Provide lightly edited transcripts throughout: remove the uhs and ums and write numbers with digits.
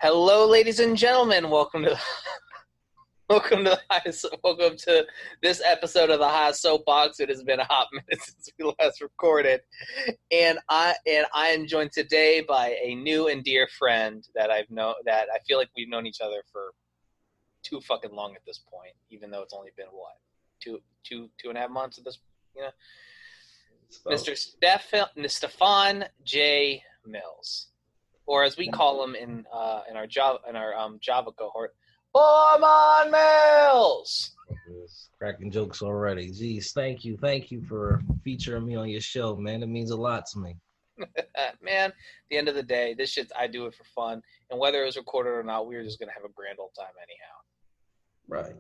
Hello, ladies and gentlemen. Welcome to this episode of the High Soapbox. It has been a hot minute since we last recorded, and I am joined today by a new and dear friend that I feel like we've known each other for too fucking long at this point, even though it's only been two and a half months at this, Mr. Stephon J. Millz, or as we call him in our Java cohort, Foreman Millz. Cracking jokes already. Jeez, thank you for featuring me on your show, man. It means a lot to me. Man, at the end of the day, this shit, I do it for fun, and whether it was recorded or not, we were just gonna have a grand old time anyhow. Right.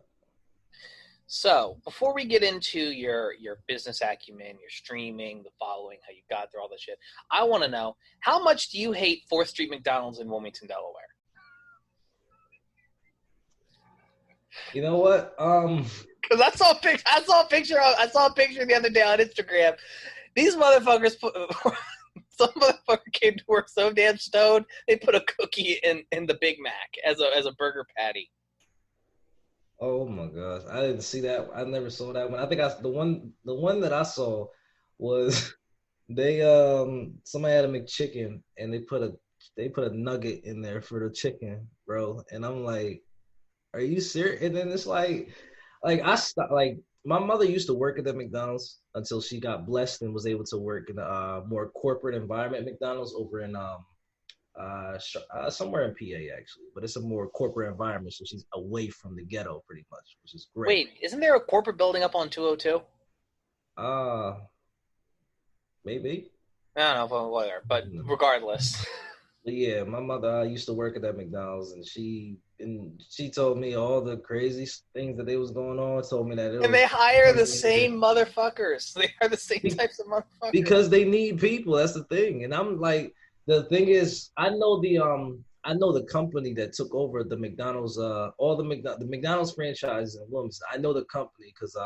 So, before we get into your business acumen, your streaming, the following, how you got through all this shit, I want to know, how much do you hate 4th Street McDonald's in Wilmington, Delaware? You know what? Because I saw a picture the other day on Instagram. These motherfuckers some motherfucker came to work so damn stoned, they put a cookie in the Big Mac as a burger patty. Oh my gosh, I didn't see that. I never saw that one. I think the one that I saw was they somebody had a McChicken and they put a nugget in there for the chicken, bro. And I'm like, are you serious? And then it's like I stopped. Like, my mother used to work at the McDonald's until she got blessed and was able to work in a more corporate environment McDonald's over in somewhere in PA actually, but it's a more corporate environment, so she's away from the ghetto pretty much, which is great. Wait, isn't there a corporate building up on 202? Maybe. I don't know, whatever. But regardless. But yeah, my mother used to work at that McDonald's, and she told me all the crazy things that they was going on. Told me that they hire the same motherfuckers. They are the same types of motherfuckers because they need people. That's the thing, and I'm like. The thing is, I know the company that took over the McDonald's, all the McDonald's franchise in Wilmington. I know the company because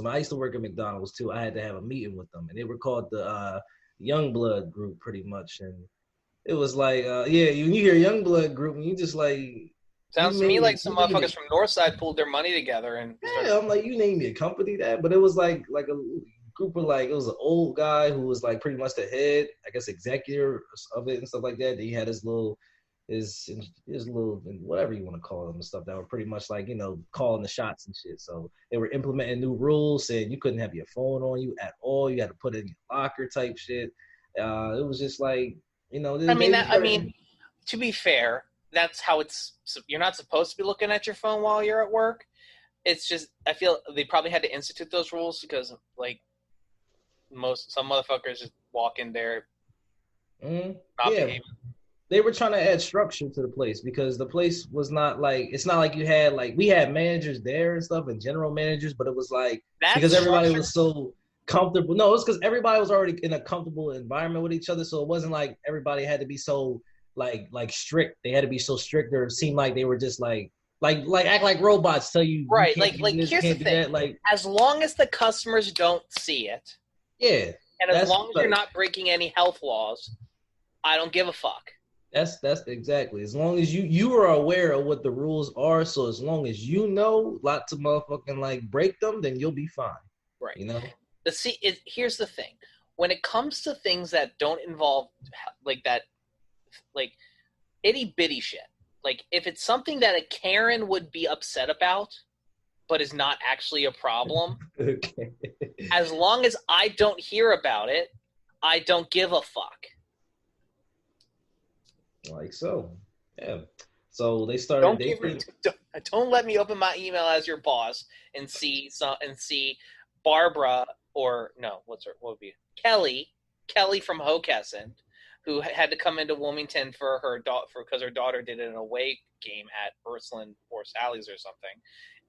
when I used to work at McDonald's too, I had to have a meeting with them, and they were called the Youngblood Group, pretty much. And it was like, when you hear Youngblood Group, and you just like sounds to me like some motherfuckers from Northside pulled their money together and I'm like, you named your company that, but it was like a group of it was an old guy who was like pretty much the head, I guess, executive of it and stuff like that. He had his little whatever you want to call them and stuff that were pretty much like, calling the shots and shit. So they were implementing new rules saying you couldn't have your phone on you at all. You had to put it in your locker type shit. It was just like, to be fair, that's how you're not supposed to be looking at your phone while you're at work. It's just, I feel they probably had to institute those rules because like, some motherfuckers just walk in there. Behaving. They were trying to add structure to the place because the place was not like, it's not like you had like, we had managers there and stuff and general managers, but it was like because everybody was so comfortable. No, it was because everybody was already in a comfortable environment with each other, so it wasn't like everybody had to be so like strict. They had to be so strict, or it seemed like they were just like act like robots, tell you right. You Here's the thing: like, as long as the customers don't see it. Yeah. And as long as you're not breaking any health laws, I don't give a fuck. That's exactly. As long as you are aware of what the rules are, so as long as you know not to motherfucking like break them, then you'll be fine. Right. Here's the thing. When it comes to things that don't involve like that, like itty bitty shit, like if it's something that a Karen would be upset about, but is not actually a problem. Okay. As long as I don't hear about it, I don't give a fuck. Like so. Yeah. So they started don't let me open my email as your boss and see Barbara, or no, what would be Kelly from Hockessin, who had to come into Wilmington for because her daughter did an away game at Ursuline or Sally's or something.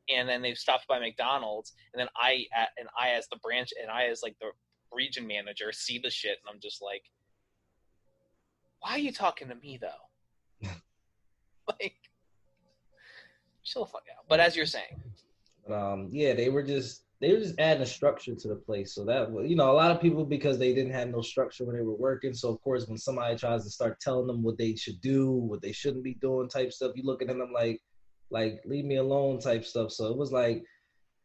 And then they stopped by McDonald's, and then I as the branch, and I as like the region manager see the shit, and I'm just like, why are you talking to me though? Like, chill the fuck out. But as you're saying, they were just they were just adding a structure to the place. So that, you know, a lot of people, because they didn't have no structure when they were working. So of course, when somebody tries to start telling them what they should do, what they shouldn't be doing type stuff, you looking at them like leave me alone type stuff. So it was like,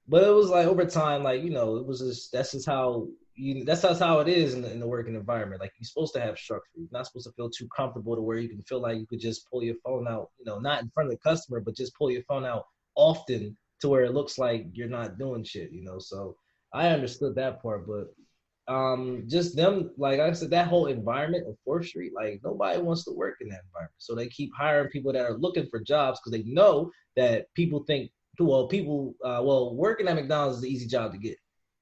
but it was like over time, like, you know, it was just, that's just how it is in the working environment. Like, you're supposed to have structure. You're not supposed to feel too comfortable to where you can feel like you could just pull your phone out, you know, not in front of the customer, but just pull your phone out often to where it looks like you're not doing shit, you know. So I understood that part, but just them, like I said, that whole environment of 4th Street, like, nobody wants to work in that environment. So they keep hiring people that are looking for jobs because they know that people think, working at McDonald's is an easy job to get.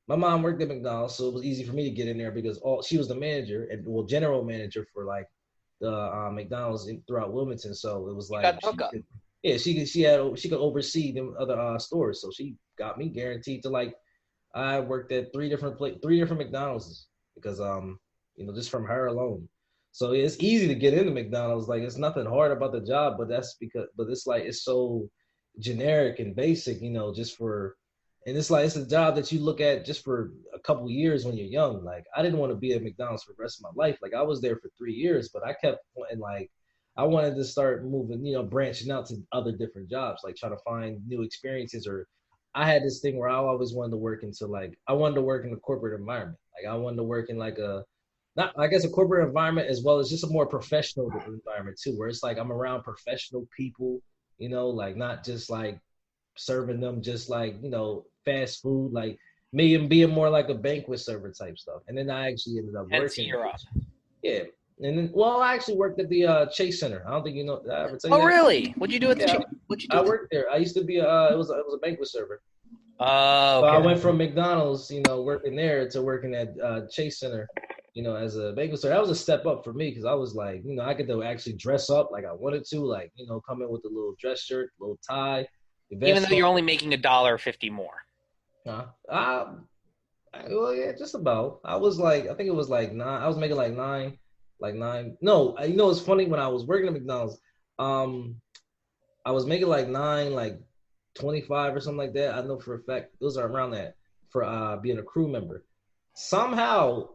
My mom worked at McDonald's, so it was easy for me to get in there because she was the manager and general manager for like the McDonald's throughout Wilmington. So it was like she could oversee them other stores. So she got me guaranteed to, like, I worked at three different McDonald's because you know, just from her alone. So it's easy to get into McDonald's. Like, it's nothing hard about the job, but it's like, it's so generic and basic, you know, and it's like, it's a job that you look at just for a couple years when you're young. Like, I didn't want to be at McDonald's for the rest of my life. Like, I was there for 3 years, but I kept wanting, like, I wanted to start moving, you know, branching out to other different jobs, like trying to find new experiences. Or I had this thing where I always wanted to work I wanted to work in a corporate environment. Like, I wanted to work in like a corporate environment, as well as just a more professional environment too, where it's like I'm around professional people, you know, like not just like serving them just like, you know, fast food, like me and being more like a banquet server type stuff. And then I actually ended up working. Yeah. And then, well, I actually worked at the Chase Center. I don't think you know. Did I ever tell you that? Really? What'd you do at the Chase? What'd you do? I worked there. I used to be it was a banquet server. Oh, okay. So I went from McDonald's, you know, working there to working at Chase Center, you know, as a banquet server. That was a step up for me because I was like, you know, I could actually dress up like I wanted to, like, you know, come in with a little dress shirt, little tie. Even though you're only making $1.50 more. Well, yeah, just about. I was like, I think it was like 9. I was making like 9. No, you know, it's funny, when I was working at McDonald's, I was making like 9, like 25 or something like that. I know for a fact those are around that for being a crew member. Somehow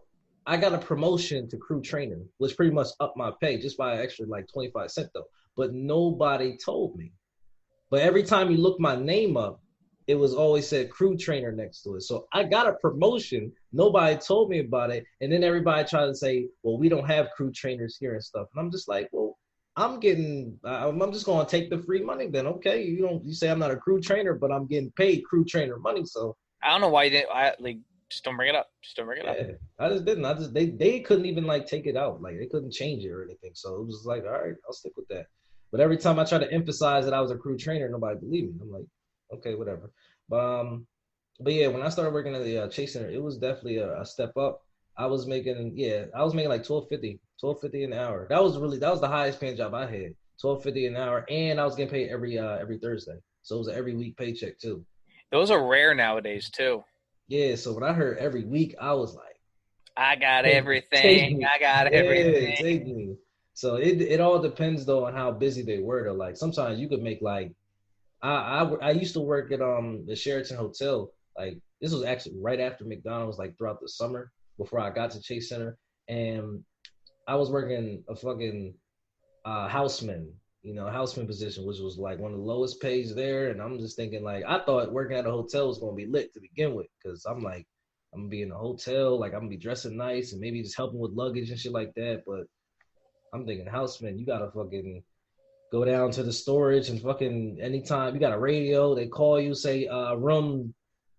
I got a promotion to crew trainer, which pretty much upped my pay just by an extra like 25 cents though. But nobody told me. But every time you look my name up, it was always said crew trainer next to it. So I got a promotion. Nobody told me about it. And then everybody tried to say, well, we don't have crew trainers here and stuff. And I'm just like, well, I'm just going to take the free money then. Okay. You say I'm not a crew trainer, but I'm getting paid crew trainer money. So I don't know why you didn't, just don't bring it up. Just don't bring it up. I just didn't. They couldn't even like take it out. Like, they couldn't change it or anything. So it was like, all right, I'll stick with that. But every time I try to emphasize that I was a crew trainer, nobody believed me. I'm like, okay, whatever. But yeah, when I started working at the Chase Center, it was definitely a step up. I was making like $12.50 an hour. That was the highest paying job I had. $12.50 an hour, and I was getting paid every Thursday. So it was an every week paycheck too. Those are rare nowadays too. Yeah, so when I heard every week, I was like, I got everything. I got everything. Take me. So it all depends though on how busy they were though. Like, sometimes you could make like, I used to work at the Sheraton Hotel. Like, this was actually right after McDonald's, like throughout the summer before I got to Chase Center, and I was working a fucking houseman position, which was like one of the lowest pays there. And I'm just thinking, like, I thought working at a hotel was gonna be lit to begin with, because I'm like, I'm gonna be in a hotel, like I'm gonna be dressing nice and maybe just helping with luggage and shit like that. But I'm thinking, houseman, you gotta fucking go down to the storage and fucking anytime you got a radio, they call you, say room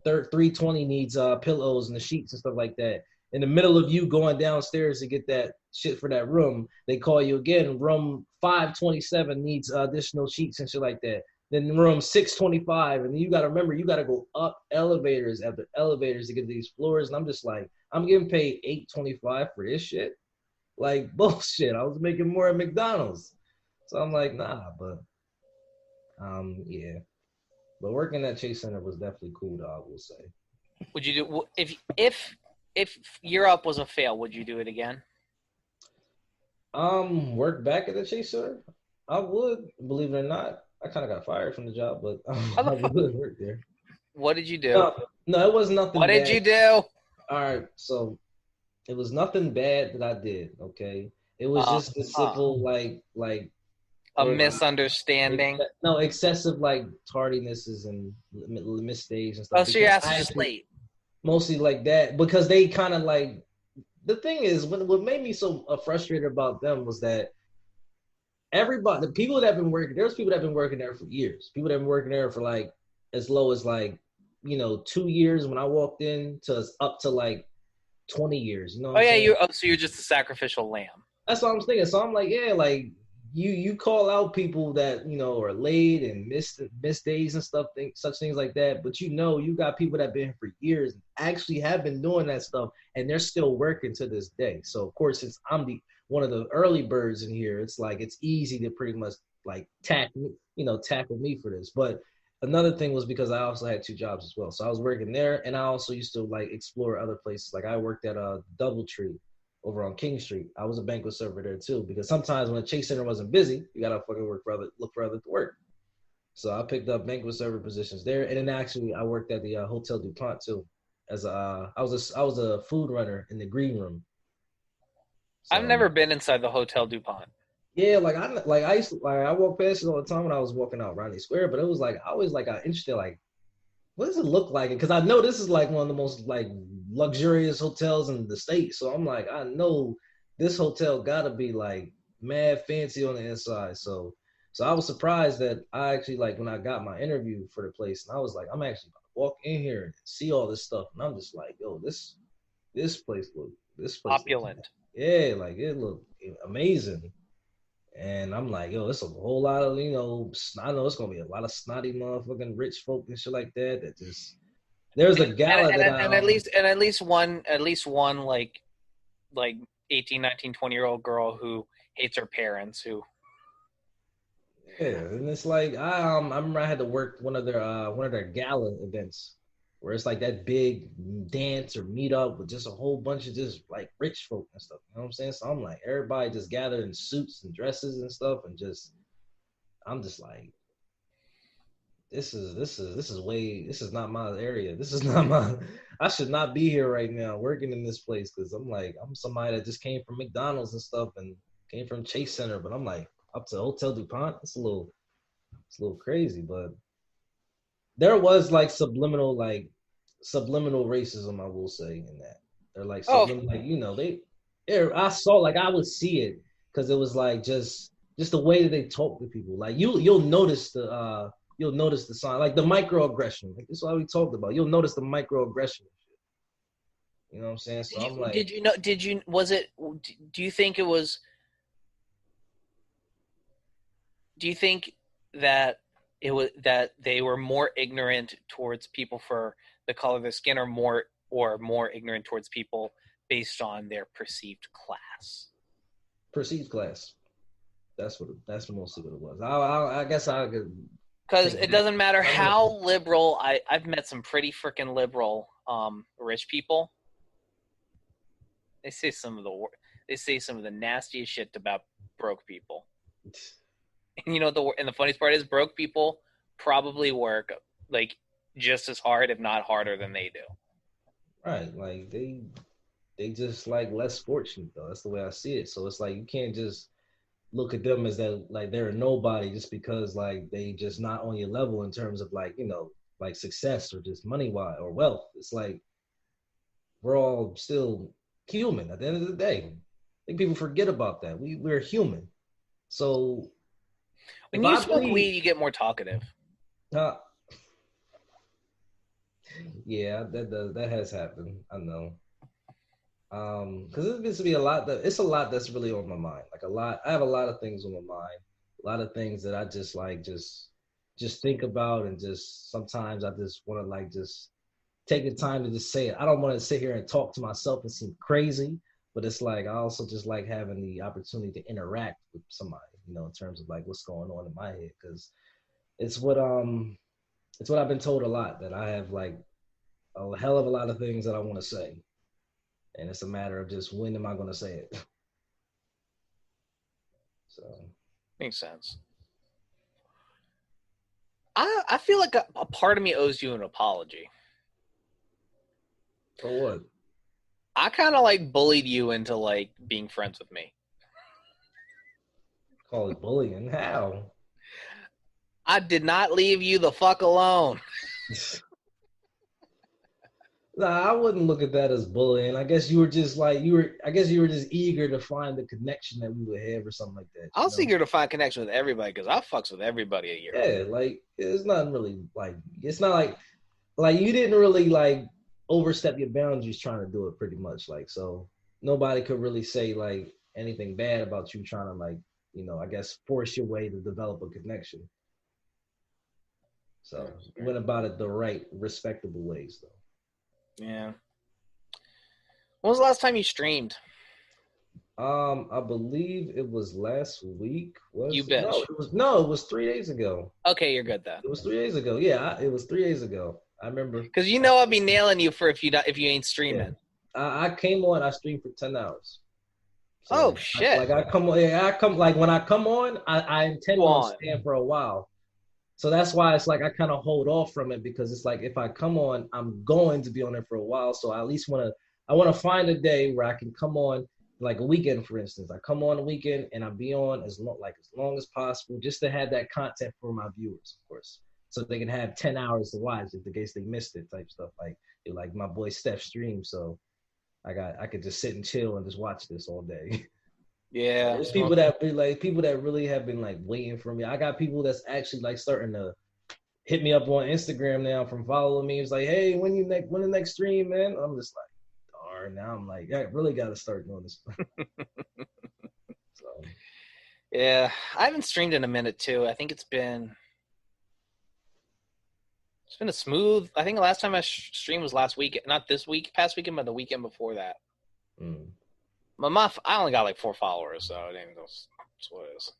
320 needs pillows and the sheets and stuff like that. In the middle of you going downstairs to get that shit for that room, they call you again, room 527 needs additional sheets and shit like that. Then room 625, and then you got to remember, you got to go up elevators after elevators to get to these floors. And I'm just like, I'm getting paid $8.25 for this shit. Like, bullshit. I was making more at McDonald's. So I'm like, nah, but yeah. But working at Chase Center was definitely cool, though, I will say. Would you do if Europe was a fail? Would you do it again? Work back at the Chase Center? I would, believe it or not. I kind of got fired from the job, but I would work there. What did you do? No, it was What nothing did you bad. do? All right, so it was nothing bad that I did. Okay, it was Uh, just a uh, simple like a oh misunderstanding. no excessive like tardinesses and mistakes and stuff Oh, so your because ass is I just actually late. mostly like that because they kind of like the thing is what made me so frustrated about them was that everybody the people that have been working there's people that have been working there for years people that have been working there for like as low as like 2 years when I walked in to up to like 20 years, you know what Oh I'm yeah, saying? so you're just a sacrificial lamb. That's what I'm thinking. So I'm like, yeah, like you call out people that are late and miss days and stuff, such things like that. But you got people that have been here for years, actually have been doing that stuff, and they're still working to this day. So of course, since I'm the one of the early birds in here, it's like it's easy to pretty much like tackle me for this. But another thing was because I also had two jobs as well. So I was working there, and I also used to like explore other places. Like I worked at a DoubleTree over on King Street. I was a banquet server there too because sometimes when the Chase Center wasn't busy, you gotta fucking look for other work. So I picked up banquet server positions there, and then actually I worked at the Hotel DuPont too. As I was a food runner in the green room. I've So never been inside the Hotel DuPont. yeah, I used to like I walk past it all the time when I was walking out Ronnie Square, but it was like I always like got interested like what does it look like? Because I know this is like one of the most like luxurious hotels in the state. So I'm like, I know this hotel gotta be like mad fancy on the inside. So I was surprised that I actually like when I got my interview for the place, and I was like, I'm actually about to walk in here and see all this stuff, and I'm just like, yo, this place look Opulent. yeah, like it looked amazing. And I'm like, yo, it's a whole lot of, I know it's gonna be a lot of snotty motherfucking rich folk and shit like that. That just there's a gala that I At least one like 18, 19, 20 year old girl who hates her parents who yeah, and it's like I remember I had to work one of their gala events where it's like that big dance or meetup with just a whole bunch of just like rich folk and stuff. You know what I'm saying? So I'm like everybody just gathered in suits and dresses and stuff, and just I'm just like this is not my area. This is not my I should not be here right now working in this place because I'm like I'm somebody that just came from McDonald's and stuff and came from Chase Center, but I'm like up to Hotel DuPont. It's a little crazy, but there was like subliminal racism, I will say, in that. They're like oh subliminal like I saw like I would see it because it was like just the way that they talk to people. Like you'll notice the sign, like the microaggression. Like this is what we talked about. You'll notice the microaggression. You know what I'm saying? So I'm like, did you was it do you think it was do you think that it was that they were more ignorant towards people for the color of their skin or more ignorant towards people based on their perceived class? perceived class. That's mostly what it was. I guess I could Because take it it back. doesn't matter I know. how liberal I've met some pretty freaking liberal rich people. They say some of the nastiest shit about broke people. And the funniest part is broke people probably work like just as hard, if not harder, than they do. Right. Like they just like less fortunate though. That's the way I see it. So it's like you can't just look at them as that like they're a nobody just because like they just not on your level in terms of like, like success or just money wise or wealth. It's like we're all still human at the end of the day. I think people forget about that. We're human. So When if you I smoke bleed, weed, you get more talkative. uh, yeah, that has happened. I know. Because it gets to be a lot that it's a lot that's really on my mind. Like a lot, I have a lot of things on my mind. A lot of things that I just like, just think about, and just sometimes I just want to like just take the time to just say it. I don't want to sit here and talk to myself and seem crazy, but it's like I also just like having the opportunity to interact with somebody, in terms of like what's going on in my head, because it's what um it's what I've been told a lot that I have like a hell of a lot of things that I want to say, and it's a matter of just when am I going to say it. So Makes sense. I feel like a part of me owes you an apology. For what? I kind of like bullied you into like being friends with me. Call it bullying? How? I did not leave you the fuck alone. Nah, I wouldn't look at that as bullying. I guess you were just like I guess you were just eager to find the connection that we would have or something like that. I was eager to find connection with everybody because I fucks with everybody a year. Yeah, like it's not really like it's not like you didn't really like overstep your boundaries trying to do it pretty much. Like so nobody could really say like anything bad about you trying to like, I guess force your way to develop a connection. So you went about it the right, respectable ways though. Yeah. When was the last time you streamed? I believe it was last week. You bitch. No, it was 3 days ago. Okay, you're good then. It was 3 days ago. Yeah, it was 3 days ago. I remember. Because I'll be nailing you for if you ain't streaming. Yeah. I came on. I streamed for 10 hours. So shit! When I come on, I intend on staying for a while. So that's why it's like I kind of hold off from it because it's like if I come on, I'm going to be on it for a while. So I at least want to find a day where I can come on, like a weekend, for instance. I come on a weekend and I be on as long as possible, just to have that content for my viewers, of course, so they can have 10 hours to watch if in case they missed it, type stuff. Like my boy Steph stream, so I could just sit and chill and just watch this all day. Yeah, there's people that really have been like waiting for me. I got people that's actually like starting to hit me up on Instagram now from following me. It's like, hey, when the next stream, man? I'm just like, darn. Now I'm like, I really got to start doing this. So, yeah, I haven't streamed in a minute too. I think it's been a smooth. I think the last time I streamed was last week, not this week, past weekend, but the weekend before that. I only got like 4 followers, so it ain't that's what it is.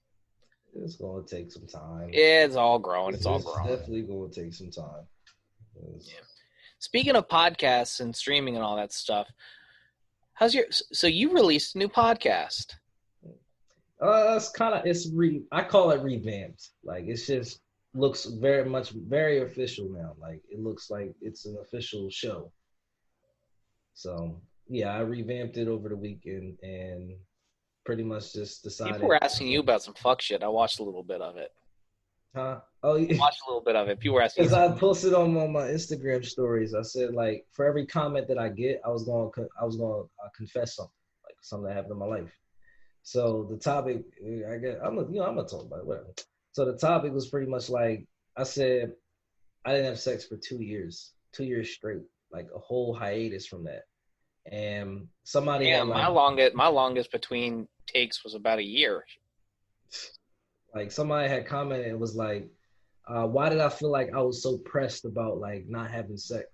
It's gonna take some time. Yeah, it's all growing. It's all growing. Definitely gonna take some time. Yeah. Speaking of podcasts and streaming and all that stuff, so you released a new podcast? I call it revamped. Like it's just looks very official now. Like it looks like it's an official show. So yeah, I revamped it over the weekend and pretty much just decided. People were asking you about some fuck shit. I watched a little bit of it. Huh? Oh, yeah. I watched a little bit of it. People were asking. Because I posted on my Instagram stories. I said like for every comment that I get, I was going to confess something, like something that happened in my life. So the topic, I'm gonna talk about it, whatever. So the topic was pretty much like I said, I didn't have sex for 2 years straight, like a whole hiatus from that. And somebody had my longest between takes was about a year. Like somebody had commented and was like, why did I feel like I was so pressed about like not having sex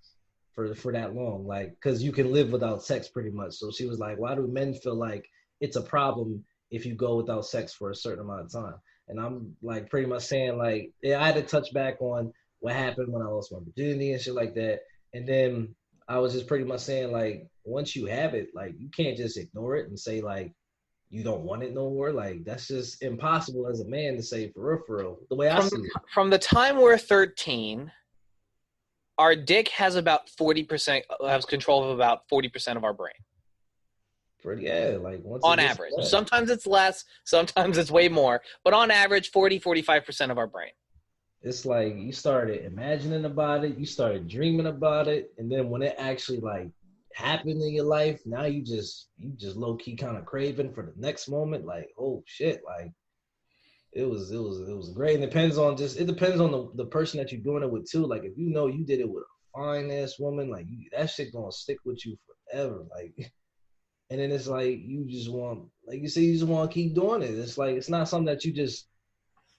for that long? Like, because you can live without sex pretty much. So she was like, why do men feel like it's a problem if you go without sex for a certain amount of time? And I'm like pretty much saying like, yeah, I had to touch back on what happened when I lost my virginity and shit like that. And then I was just pretty much saying like, once you have it, like you can't just ignore it and say like you don't want it no more. Like that's just impossible as a man to say for real. The way I see it. From the time we're 13, our dick has about 40% has control of about 40% of our brain. Like once on average. Sometimes it's less, sometimes it's way more, but on average 40-45% of our brain. It's like you started imagining about it, you started dreaming about it, and then when it actually like happened in your life, now you just low key kind of craving for the next moment. Like, oh shit, like it was great. And it depends on the person that you're doing it with too. Like if you know you did it with a fine ass woman, like that shit gonna stick with you forever. Like, and then it's like you just want, like you say, you just want to keep doing it. It's like it's not something that you just.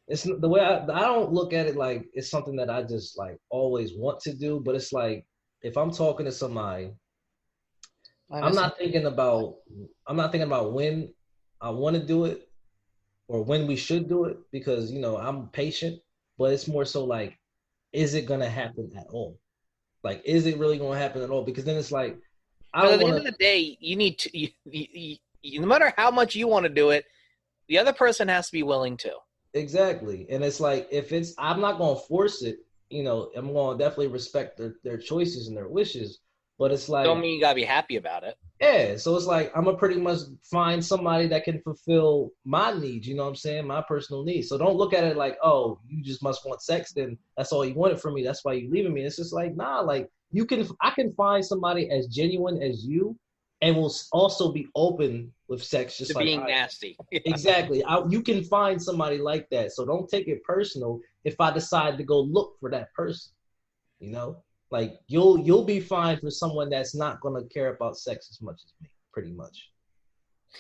It's the way I don't look at it like it's something that I just like always want to do, but it's like if I'm talking to somebody, I'm not thinking about when I want to do it or when we should do it because I'm patient, but it's more so like, is it gonna happen at all? Like, is it really gonna happen at all? Because then it's like, at the end of the day, you need to, no matter how much you want to do it, the other person has to be willing to. Exactly. And it's like, I'm not going to force it, I'm going to definitely respect their choices and their wishes, But it's like, don't mean you gotta be happy about it. yeah, so it's like I'm gonna pretty much find somebody that can fulfill my needs, you know what I'm saying? My personal needs. So don't look at it like, oh, you just must want sex, then that's all you wanted from me. That's why you leaving me. It's just like, nah, like I can find somebody as genuine as you and will also be open with sex, just To like being nasty. exactly. You can find somebody like that. So don't take it personal if I decide to go look for that person, you know? Like you'll be fine for someone that's not gonna care about sex as much as me, pretty much.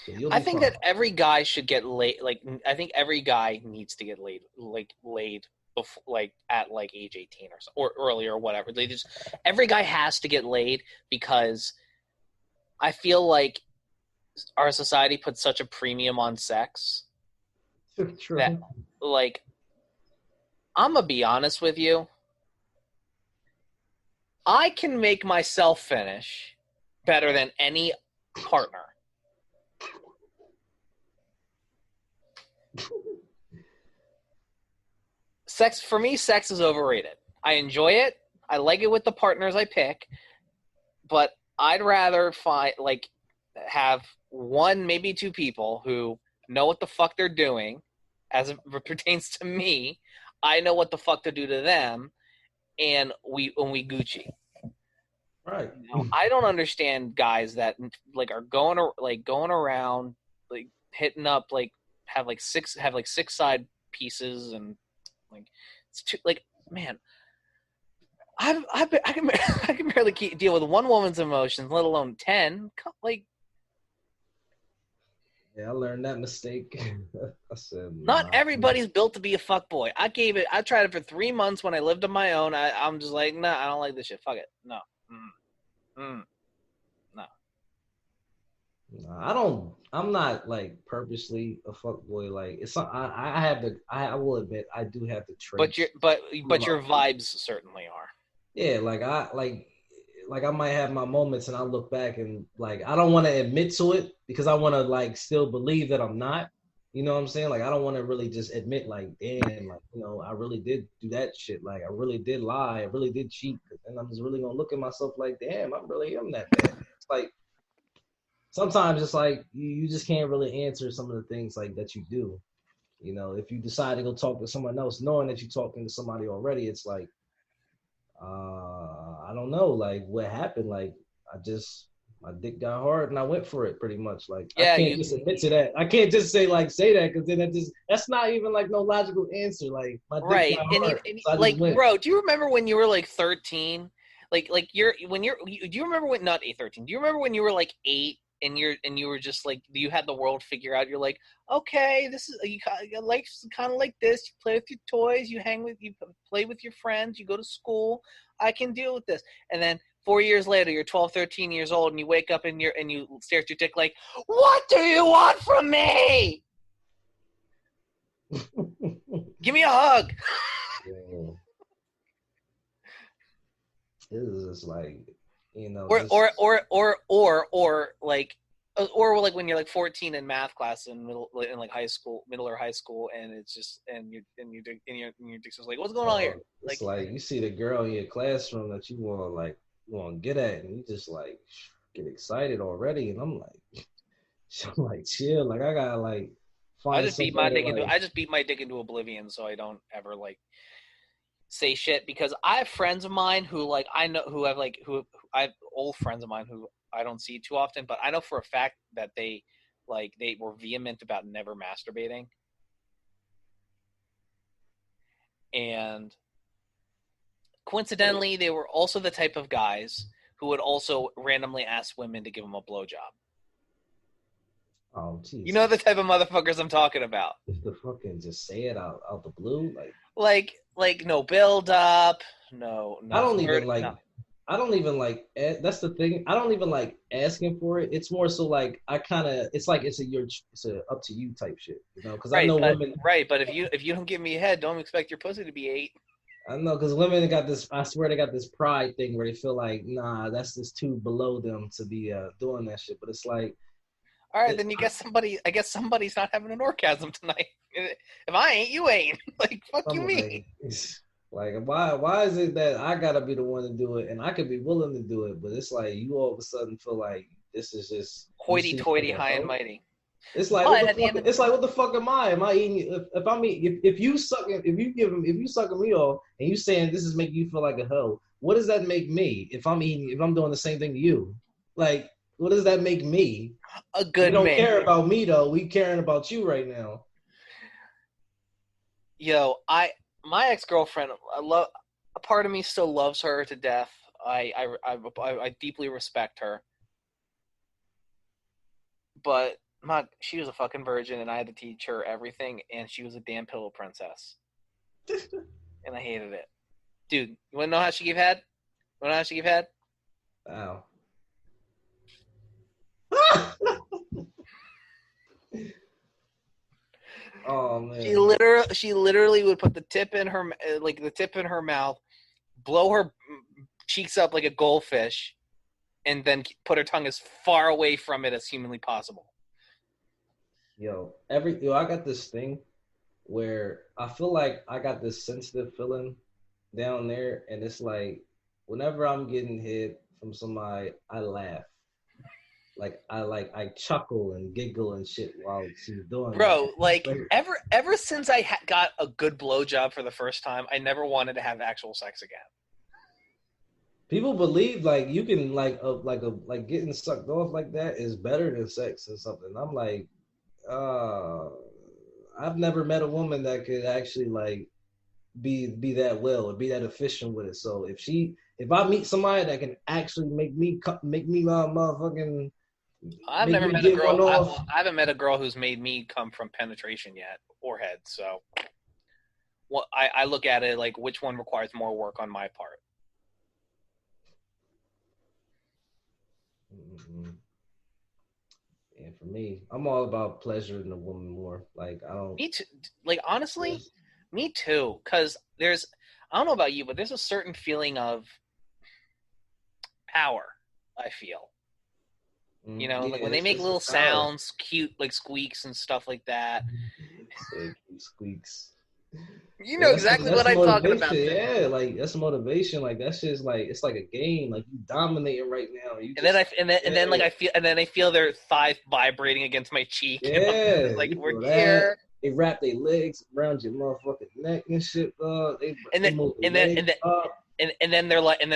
So you'll I be think fine. that every guy should get laid. Like, I think every guy needs to get laid before, like at like age 18 or so, or earlier or whatever. Every guy has to get laid because I feel like our society puts such a premium on sex that, True. like, I'm gonna be honest with you. I can make myself finish better than any partner. Sex is overrated. I enjoy it. I like it with the partners I pick, but I'd rather have one, maybe two people who know what the fuck they're doing as it pertains to me. I know what the fuck to do to them, and we Gucci. Right. I don't understand guys that like are going around like hitting up like have like six side pieces and like it's too like man. I can I can barely deal with one woman's emotions, let alone 10. Like, Yeah, I learned that mistake. I said, not nah. everybody's built to be a fuckboy. I tried it for 3 months when I lived on my own. I'm just like, nah, I don't like this shit. Fuck it. No. No. Nah, I'm not like purposely a fuck boy. Like it's not, I have the I will admit I do have the But traits. your vibes certainly are. Yeah, like I might have my moments and I look back and like I don't want to admit to it because I want to like still believe that I'm not. You know what I'm saying? Like I don't want to really just admit like damn, like I really did do that shit. Like I really did lie. I really did cheat. And I'm just really gonna look at myself like damn, I really am that bad. It's like sometimes it's like you just can't really answer some of the things like that you do. If you decide to go talk to someone else, knowing that you're talking to somebody already, it's like I don't know, like what happened. Like my dick got hard and I went for it pretty much. Like I Yeah, can't just admit to that. I can't just say that because then that's not even like no logical answer. Like my dick right. got And, hard, so I just like, went. bro, do you remember when you were like 13? Do you remember when not 8, 13? Do you remember when you were like 8 and you were just like you had the world figured out? You're like, okay, this is life's kind of like this. You play with your toys, you play with your friends, you go to school. I can deal with this. And then 4 years later, you're 12, 13 years old, and you wake up and you stare at your dick like, what do you want from me? Give me a hug. Yeah. It is just like Or just like when you're like 14 in math class in middle or high school, and it's just and your dick's just like, what's going on here? it's like you see the girl in your classroom that you want to get at, and you just like get excited already, and I'm like chill, like I gotta like I find just beat my somebody dick to, into like, I just beat my dick into oblivion, so I don't ever like say shit, because I have friends of mine who like I know who have like who I have old friends of mine who I don't see too often, but I know for a fact that they were vehement about never masturbating, and coincidentally they were also the type of guys who would also randomly ask women to give them a blowjob. oh Jesus, You know the type of motherfuckers I'm talking about. if the fucking just say it out the blue, Like no build up, no I don't flirt, even like no. I don't even like that's the thing. I don't even like asking for it. It's more so like I kind of it's like it's a up to you type shit, because I Right, know but women. but if you don't give me a head, don't expect your pussy to be 8. I know because women got this. I swear they got this pride thing where they feel like, nah, that's just too below them to be doing that shit. But it's like, All right, then I guess somebody's not having an orgasm tonight. If I ain't, you ain't. Like, fuck you, I'm me. like, Like, why is it that I gotta be the one to do it, and I could be willing to do it, but it's like you all of a sudden feel like this is just you see me Hoity-toity, like a high and hoe. mighty. It's like what But the at the fuck? end of It's like what the fuck am I? Am I eating? If I'm eating, if you sucking, if you sucking me off, and you saying this is making you feel like a hoe, what does that make me? If I'm eating, if I'm doing the same thing to you, like what does that make me? a We good don't man. care about me though. We caring about you right now. Yo, my ex-girlfriend, a part of me still loves her to death. I deeply respect her, but she was a fucking virgin, and I had to teach her everything, and she was a damn pillow princess, and I hated it. Dude, you want to know how she gave head? You want to know how she gave head? Wow. Oh man. She literally would put the tip in her mouth, blow her cheeks up like a goldfish, and then put her tongue as far away from it as humanly possible. Yo, I got this thing where I feel like I got this sensitive feeling down there, and it's like whenever I'm getting hit from somebody, I laugh. I chuckle and giggle and shit while she's doing Bro, that. like Like, ever since I got a good blowjob for the first time, I never wanted to have actual sex again. people believe like you can like getting sucked off like that is better than sex or something. I'm like, uh, I've never met a woman that could actually like be that well or be that efficient with it. So if I meet somebody that can actually make me motherfucking I've make never me met a get one girl. off. I haven't met a girl who's made me come from penetration yet or head. So, I look at it like which one requires more work on my part. Mm-hmm. And for me, I'm all about pleasuring the woman more. Like I don't. Me too. Like honestly, Yes. me too. Because I don't know about you, but there's a certain feeling of power. I feel. Yeah, Like when they make it's little power. sounds, cute like squeaks and stuff like that. Say cute squeaks. You Yeah, know exactly that's what I'm talking motivation. about too. Yeah, like that's motivation. Like that's just like it's like a game. Like you dominating right now. You And then just like yeah, I feel their thighs vibrating against my cheek, and I'm yeah. just like, You we're feel that? here. They wrap their legs around your motherfucking neck and shit. And They then move and their then legs and then up. and then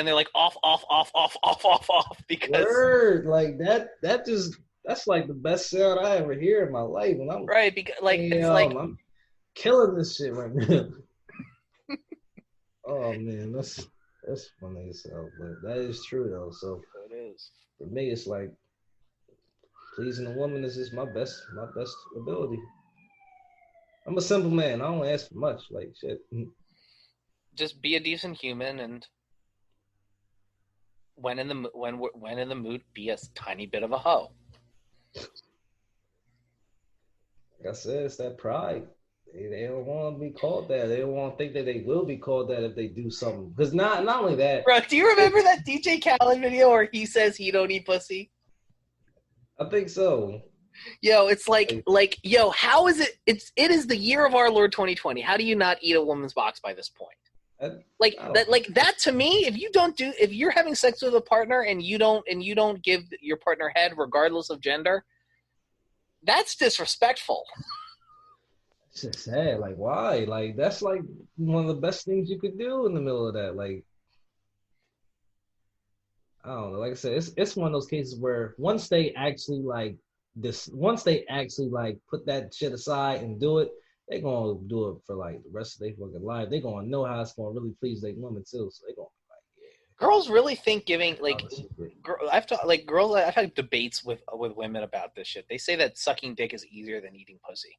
they're like off because Word like that. That's like the best sound I ever hear in my life. And I'm right because like it's like I'm killing this shit right now. Oh man, that's funny as hell, but that is true though. So it is. for me, it's like pleasing a woman is just my best ability. I'm a simple man. I don't ask for much. Like shit. Just be a decent human, and when in the mood, be a tiny bit of a hoe. Like I said, it's that pride. They don't want to be called that. They don't want to think that they will be called that if they do something. Because not only that, Bro, do you remember that DJ Khaled video where he says he don't eat pussy? I think so. Yo, it's like yo, how is it? It is the year of our Lord 2020. How do you not eat a woman's box by this point? I, Like I don't that, know. like that to me. If you're having sex with a partner and you don't give your partner head regardless of gender, that's disrespectful. It's just sad. Like why? Like that's like one of the best things you could do in the middle of that. Like I don't know. Like I said, it's one of those cases where once they actually like put that shit aside and do it, they gonna do it for like the rest of their fucking life. They gonna know how it's gonna really please their woman too. So they gonna Girls really think giving be like, secret. I've had debates with women about this shit. They say that sucking dick is easier than eating pussy,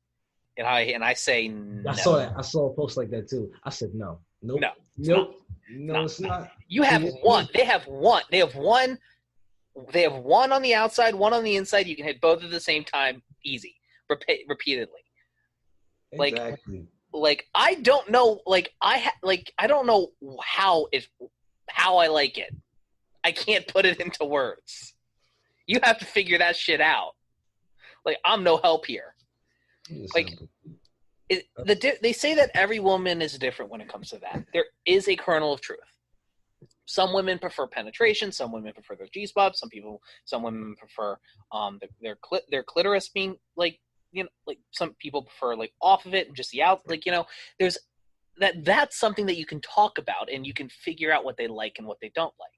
and I say I no. saw that. I saw a post like that too. I said no, nope, No, it's not. nope, no, it's not. You have one. They have one. They have one. They have one on the outside, one on the inside. You can hit both at the same time, easy, repeatedly. Exactly. Like I don't know. I don't know how I like it. I can't put it into words. You have to figure that shit out. Like I'm no help here. Like They say that every woman is different when it comes to that. There is a kernel of truth. Some women prefer penetration. Some women prefer their G-spot. Some women prefer their clitoris being like, like some people prefer like off of it and just the out. Like, there's that's something that you can talk about and you can figure out what they like and what they don't like.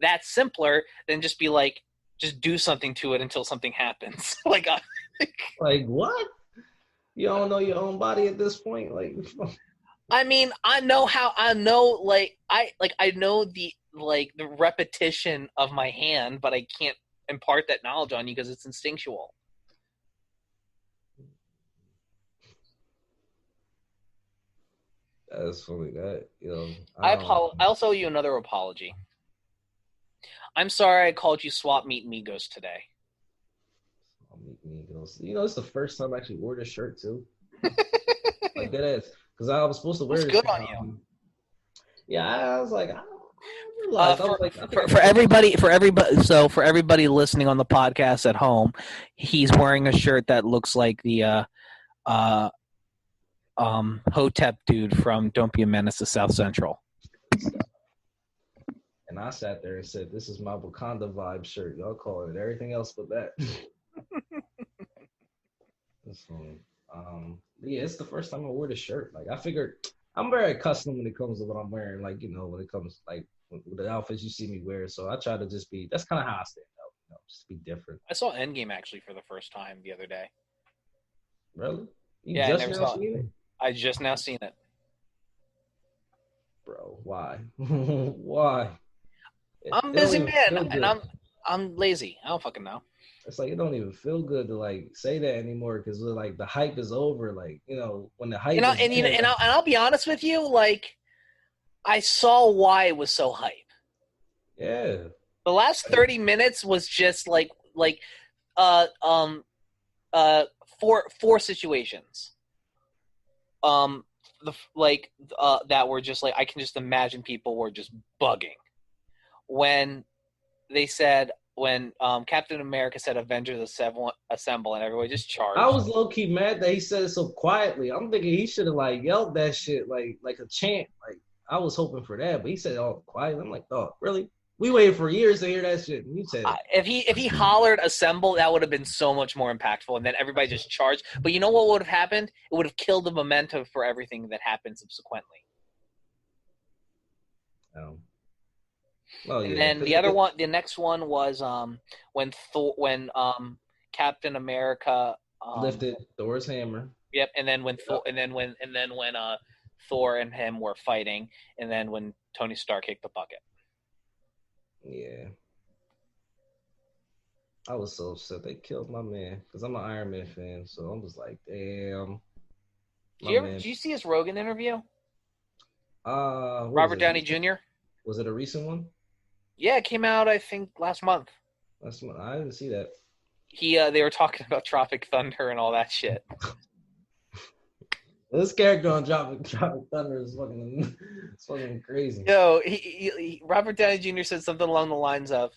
That's simpler than just be like, just do something to it until something happens. like what? You don't know your own body at this point, like. I mean, I know the repetition of my hand, but I can't impart that knowledge on you because it's instinctual. That's funny. That I also owe you another apology. I'm sorry I called you Swap Meet Migos today. Swap Meet Migos. It's the first time I actually wore this shirt too. Like that is because I was supposed to wear it. Good on you. Yeah, I was like, for everybody listening on the podcast at home, he's wearing a shirt that looks like the Hotep dude from Don't Be a Menace to South Central. And I sat there and said, "This is my Wakanda vibe shirt. Y'all call it everything else but that." That's funny. Yeah, it's the first time I wore the shirt. Like I figured, I'm very accustomed when it comes to what I'm wearing. Like when it comes like with the outfits you see me wear. So I try to just be. That's kind of how I stand out. Just be different. I saw Endgame actually for the first time the other day. Really? I never saw it. I just now seen it. Bro, why? Why? I'm busy, man, and I'm lazy. I don't fucking know. It's like it don't even feel good to like say that anymore because like the hype is over. Like when the hype. I'll be honest with you, like I saw why it was so hype. Yeah. The last 30 minutes was just like four situations. That were just like I can just imagine people were just bugging when they said when Captain America said Avengers assemble and everybody just charged. I was low key mad that he said it so quietly. I'm thinking he should have like yelled that shit like a chant. Like I was hoping for that, but he said it all quietly. I'm like, oh, really? We waited for years to hear that shit. And you said if he hollered assemble, that would have been so much more impactful. And then everybody just charged. But you know what would have happened? It would have killed the momentum for everything that happened subsequently. Oh. And then the next one was when Captain America lifted Thor's hammer. Yep, and then when Thor and him were fighting, and then when Tony Stark kicked the bucket. Yeah. I was so upset they killed my man because I'm an Iron Man fan, so I'm just like, damn. Did you see his Rogan interview? Robert Downey Jr. Was it a recent one? Yeah, it came out I think last month. I didn't see that. They were talking about Tropic Thunder and all that shit. This character on Tropic Thunder is fucking crazy. Yo, Robert Downey Jr. said something along the lines of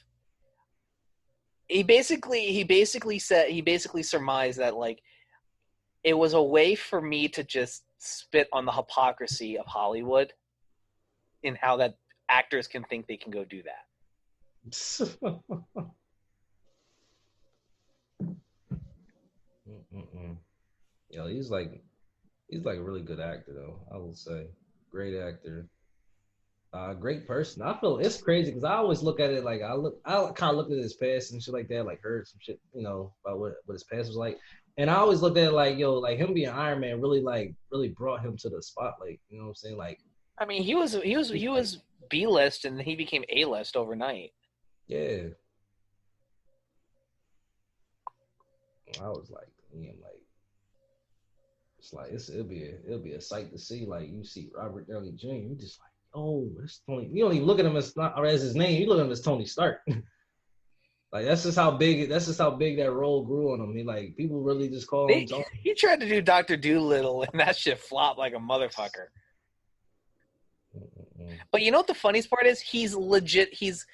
he basically surmised that like it was a way for me to just spit on the hypocrisy of Hollywood in how that actors can think they can go do that. Yo, he's like a really good actor though. I will say, great actor, great person. I feel it's crazy because I always look at it like I kind of look at his past and shit like that, like heard some shit, about what his past was like, and I always looked at it like him being Iron Man really brought him to the spotlight. You know what I'm saying? Like, I mean, he was B-list and he became A-list overnight. Yeah. I was like, it's like it'll be a sight to see. Like you see Robert Downey Jr., you just like, oh, that's Tony. You don't even look at him as his name. You look at him as Tony Stark. Like that's just how big that role grew on him. He like people really just call him Tony. He tried to do Dr. Doolittle and that shit flopped like a motherfucker. But you know what the funniest part is? He's legit. His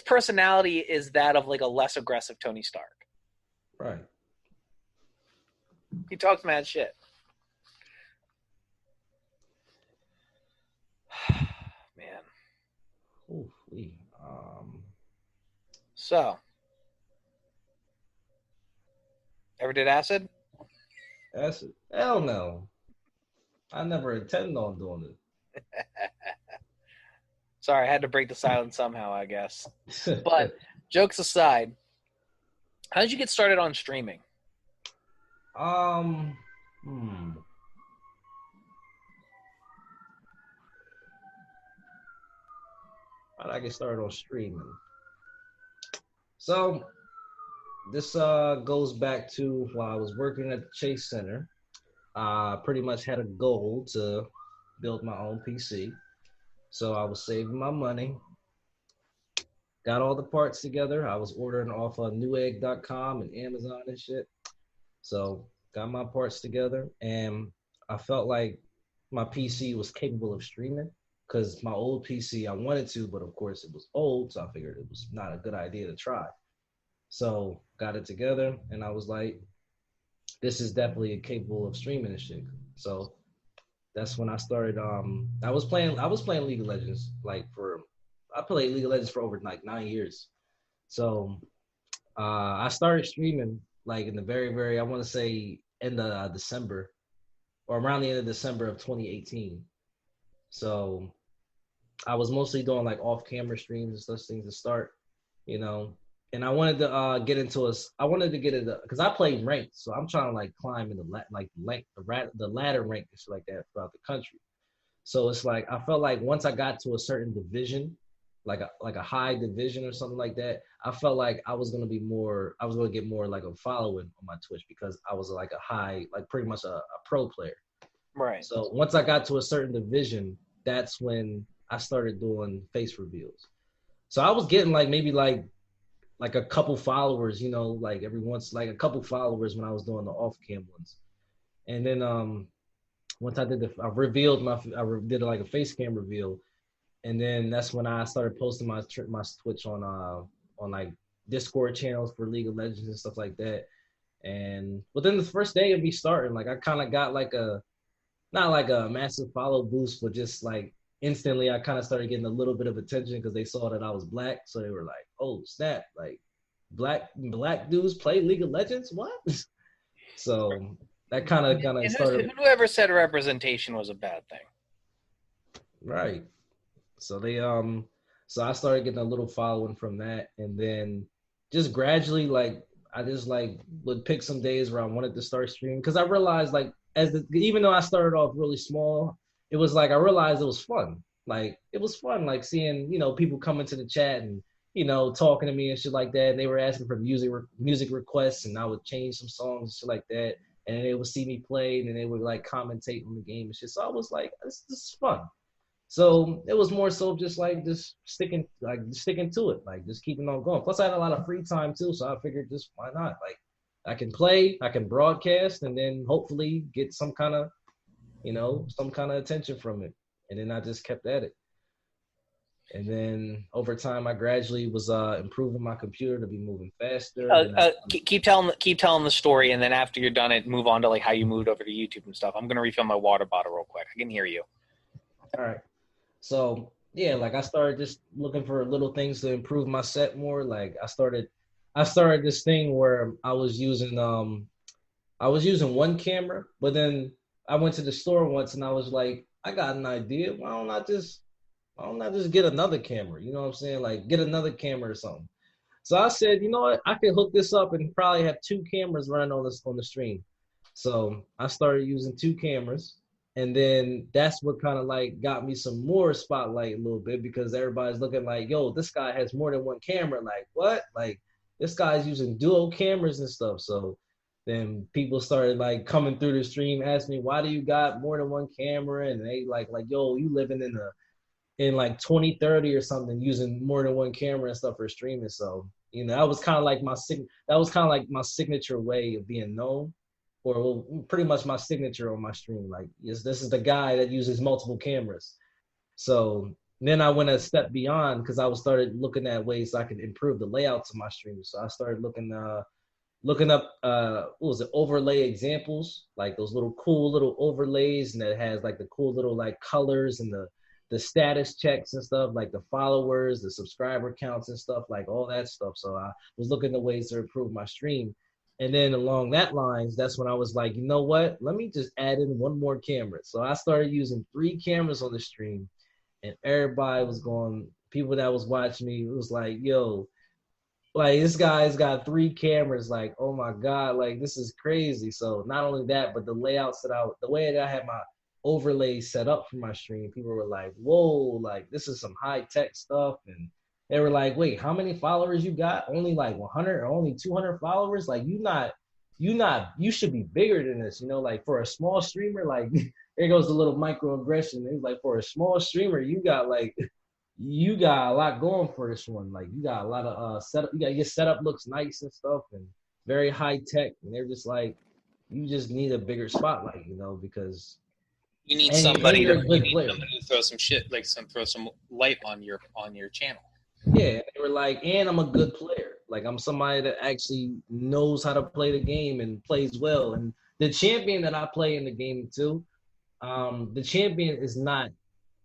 personality is that of like a less aggressive Tony Stark. Right. He talks mad shit. Ooh, we. So, ever did acid? That's it. Hell no. I never intended on doing Sorry, I had to break the silence somehow, I guess. But it. jokes aside, how did you get started on streaming? um, hmm. How did I get started on streaming? So this goes back to while I was working at the Chase Center. I pretty much had a goal to build my own PC. So I was saving my money, got all the parts together. I was ordering off of newegg.com and Amazon and shit. So got my parts together, and I felt like my PC was capable of streaming because my old PC I wanted to, but of course it was old, so I figured it was not a good idea to try. So got it together, and I was like, this is definitely capable of streaming and shit. So that's when I started. I was playing League of Legends I played League of Legends for over like 9 years. So I started streaming like in the very I want to say end of December or around the end of December of 2018. So I was mostly doing like off camera streams and such things to start, you know. And I wanted to get into us. I wanted to get into because I played ranked, so I'm trying to like climb in the ladder rank and shit like that throughout the country. So it's like I felt like once I got to a certain division, like a high division or something like that, I felt like I was gonna get more like a following on my Twitch because I was like a high, like pretty much a pro player. Right. So once I got to a certain division, that's when I started doing face reveals. So I was getting like maybe like a couple followers, like every once like a couple followers when I was doing the off cam ones. And then once I did like a face cam reveal, and then that's when I started posting my Twitch on like Discord channels for League of Legends and stuff like that. And within the first day of me starting, like I kind of got like not like a massive follow boost, but just like instantly I kind of started getting a little bit of attention because they saw that I was black, so they were like, "Oh snap! Like black dudes play League of Legends? What?" So that kind of And started whoever said representation was a bad thing? right. So so I started getting a little following from that, and then just gradually, like I just like would pick some days where I wanted to start streaming because I realized like even though I started off really small, it was like I realized it was fun. Like it was fun, like seeing people come into the chat and talking to me and shit like that. And they were asking for music requests, and I would change some songs and shit like that. And then they would see me play, and then they would like commentate on the game and shit. So I was like, this is fun. So it was more so just like just sticking to it, like just keeping on going. Plus I had a lot of free time too, so I figured just why not? Like I can play, I can broadcast, and then hopefully get some kind of attention from it. And then I just kept at it. And then over time, I gradually was improving my computer to be moving faster. Keep telling the story, and then after you're done, move on to like how you moved over to YouTube and stuff. I'm gonna refill my water bottle real quick. I can hear you. All right. So yeah, like I started just looking for little things to improve my set more. Like I started this thing where I was using one camera, but then I went to the store once and I was like, I got an idea. Why don't I just get another camera? You know what I'm saying? Like get another camera or something. So I said, you know what? I could hook this up and probably have two cameras running on the stream. So I started using two cameras. And then that's what kind of like got me some more spotlight a little bit because everybody's looking like, yo, this guy has more than one camera. Like, what? Like, this guy's using dual cameras and stuff. So then people started like coming through the stream, asking me, why do you got more than one camera? And they like, yo, you living in like 2030 or something using more than one camera and stuff for streaming. So, that was kind of like my signature way of being known. Or pretty much my signature on my stream. Like, yes, this is the guy that uses multiple cameras. So then I went a step beyond because I started looking at ways I could improve the layouts of my streams. So I started looking up overlay examples, like those little cool little overlays, and that has like the cool little like colors and the the status checks and stuff, like the followers, the subscriber counts and stuff, like all that stuff. So I was looking at ways to improve my stream. And then along that lines, that's when I was like, you know what? Let me just add in one more camera. So I started using 3 cameras on the stream, and everybody was going, people that was watching me, it was like, yo, like this guy's got 3 cameras. Like, oh my God, like this is crazy. So not only that, but the layouts the way that I had my overlays set up for my stream, people were like, whoa, like this is some high tech stuff. And they were like, wait, how many followers you got? Only like 100 or only 200 followers? Like you should be bigger than this, like for a small streamer, like there goes the little microaggression. It was like for a small streamer, you got a lot going for this one. Like you got a lot of setup. Your setup looks nice and stuff and very high tech. And they're just like, you just need a bigger spotlight, because you need somebody to throw some shit, like throw some light on your channel. Yeah, they were like, and I'm a good player. Like I'm somebody that actually knows how to play the game and plays well. And the champion that I play in the game too, the champion is not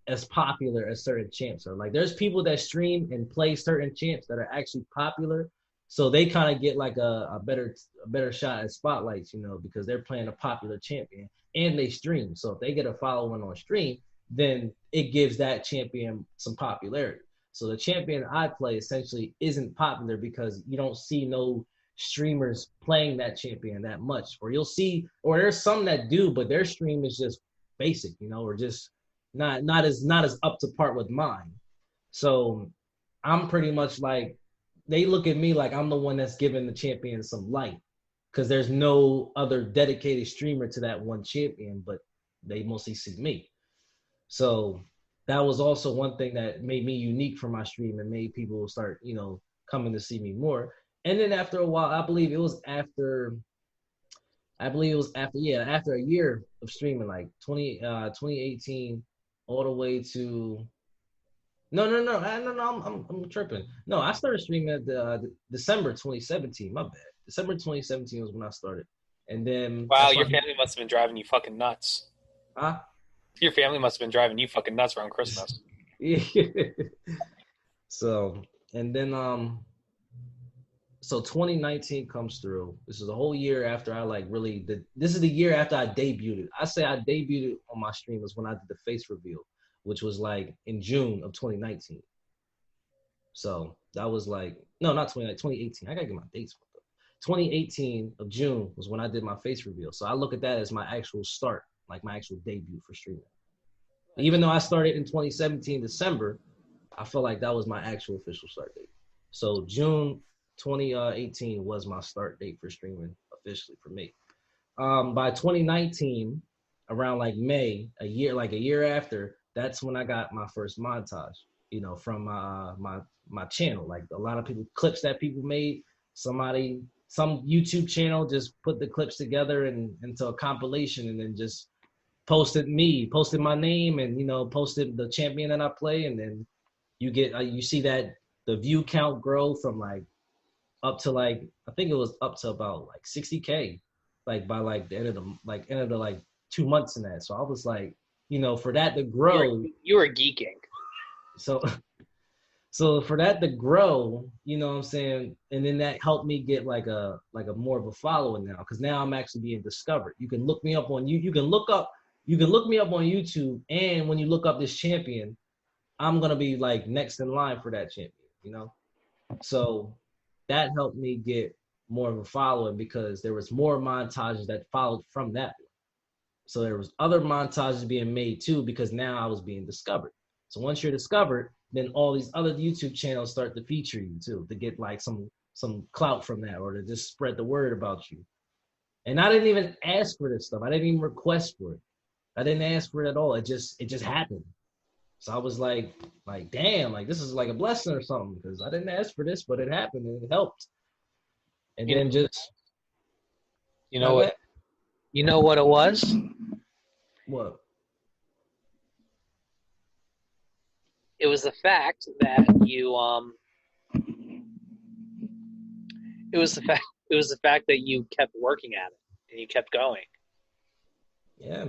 as popular as certain champs are. Like there's people that stream and play certain champs that are actually popular, so they kind of get like a better shot at spotlights, because they're playing a popular champion and they stream. So if they get a following on stream, then it gives that champion some popularity. So the champion I play essentially isn't popular because you don't see no streamers playing that champion that much, or or there's some that do, but their stream is just basic, or just not as up to par with mine. So I'm pretty much like, they look at me like I'm the one that's giving the champion some light, because there's no other dedicated streamer to that one champion, but they mostly see me. So that was also one thing that made me unique for my stream and made people start, coming to see me more. And then after a while, I believe it was after a year of streaming, like 2018 all the way to I'm tripping. No, I started streaming at the December 2017. My bad. December 2017 was when I started. And then wow, your family must have been driving you fucking nuts. Huh? Your family must have been driving you fucking nuts around Christmas. Yeah. So, and then so 2019 comes through. This is a whole year after I this is the year after I debuted. I say I debuted on my stream was when I did the face reveal, which was like in June of 2019. So that was like, no, not 2018. I gotta get my dates. 2018 of June was when I did my face reveal. So I look at that as my actual start, like my actual debut for streaming. Even though I started in 2017 December, I feel like that was my actual official start date. So June 2018 was my start date for streaming officially for me. By 2019, around like May, a year after, that's when I got my first montage, from my channel. Like a lot of clips that people made, some YouTube channel just put the clips together into a compilation and then just posted my name and, posted the champion that I play. And then you see that the view count grow from like up to like, I think it was up to about like 60K, like by like the end of the 2 months in that. So I was like, for that to grow. You were geeking. So for that to grow, you know what I'm saying? And then that helped me get like a more of a following now, because now I'm actually being discovered. You can look me up on you can look me up on YouTube, and when you look up this champion, I'm gonna be like next in line for that champion, So that helped me get more of a following because there was more montages that followed from that one. So there was other montages being made too, because now I was being discovered. So once you're discovered, then all these other YouTube channels start to feature you too, to get like some clout from that, or to just spread the word about you. And I didn't even ask for this stuff. I didn't even request for it. I didn't ask for it at all. It just happened. So I was like, damn, like this is like a blessing or something, because I didn't ask for this, but it happened and it helped. And then just, you know what it was? What? It was the fact that you it was the fact that you kept working at it and you kept going. Yeah.